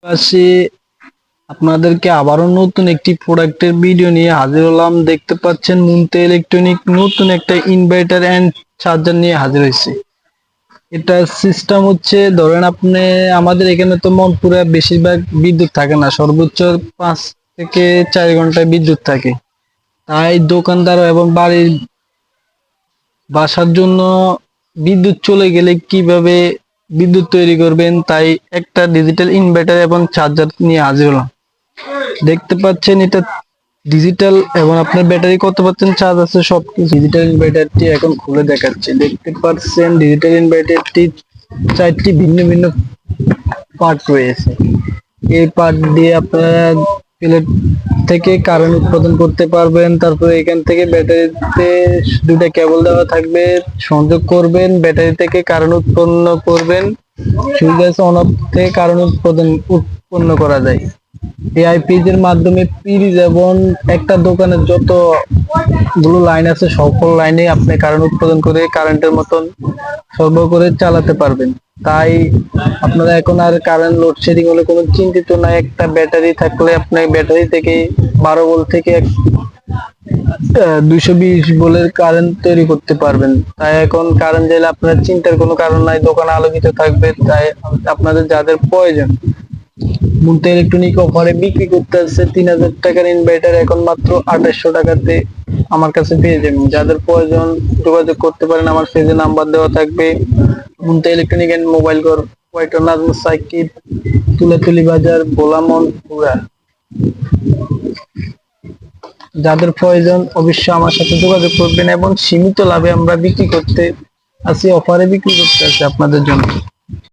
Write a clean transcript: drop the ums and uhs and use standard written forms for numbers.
পাশে আপনাদেরকে আবারও নতুন একটি প্রোডাক্টের ভিডিও নিয়ে হাজির হলাম। দেখতে পাচ্ছেন মুনতে ইলেকট্রনিক নতুন একটা ইনভার্টার এন্ড চার্জার নিয়ে হাজির হয়েছে। এটা সিস্টেম হচ্ছে, ধরেন আপনি আমাদের এখানে তো মনপুরা বেশিরভাগ বিদ্যুৎ থাকে না, সর্বোচ্চ 5 থেকে 4 ঘন্টায় বিদ্যুৎ থাকে। তাই দোকানদার এবং বাড়ির বাসার জন্য বিদ্যুৎ চলে গেলে কিভাবে বিদ্যুৎ তৈরি করবেন, তাই একটা ডিজিটাল ইনভার্টার এবং চার্জার নিয়ে হাজির হলাম। দেখতে পাচ্ছেন এটা ডিজিটাল এবং আপনার ব্যাটারি কত পাচ্ছেন চার্জ আছে সবকিছু। ডিজিটাল ইনভার্টারটি এখন খুলে দেখাচ্ছে। দেখতে পাচ্ছেন ডিজিটাল ইনভার্টারটি 4টি ভিন্ন ভিন্ন পার্ট রয়েছে। এই পার্ট দিয়ে আপনারা প্লেট থেকে কারেন্ট উৎপাদন করতে পারবেন। তারপরে এখান থেকে ব্যাটারিতে 2টা কেবল দেওয়া থাকবে, সংযোগ করবেন, ব্যাটারি থেকে কারেন্ট উৎপন্ন করবেন। সুইচ অন অফ থেকে কারেন্ট উৎপন্ন করা যায়। এআই ফ্রিজের মাধ্যমে ফ্রিজ এবং একটা দোকানের যতগুলো লাইন আছে সকল লাইনে আপনি কারেন্ট উৎপাদন করে কারেন্টের মতন সরবরাহ করে চালাতে পারবেন। তাই আপনারা এখন আর কারেন্ট লোডশেডিং হলে কোনো চিন্তিত নাই। একটা ব্যাটারি থাকলে আপনি ব্যাটারি থেকে 12 ভোল্ট থেকে 220 ভোল্টের কারেন্ট তৈরি করতে পারবেন। তাই এখন কারেন্ট গেলে আপনার চিন্তার কোনো কারণ নাই, দোকান আলোকিত থাকবে। তাই আপনাদের যাদের প্রয়োজন, মুনতা ইলেকট্রনিক অফারে বিক্রি করতেছে 3000 টাকার ইনভার্টার এখন মাত্র 2800 টাকাতে আমার কাছে পেয়ে যাবেন। যাদের প্রয়োজন যোগাযোগ করতে পারেন, আমার পেজে নাম্বার দেওয়া থাকবে। মুনতা ইলেকট্রনিক এন্ড মোবাইল ঘর, ওয়াইটন নাজমুল সাকিব, তুলাতুলি বাজার, ভোলামন পুরা। যাদের প্রয়োজন অবশ্যই আমার সাথে যোগাযোগ করবেন এবং সীমিত লাভে আমরা বিক্রি করতে আছি, অফারে বিক্রি করতে আছি আপনাদের জন্য।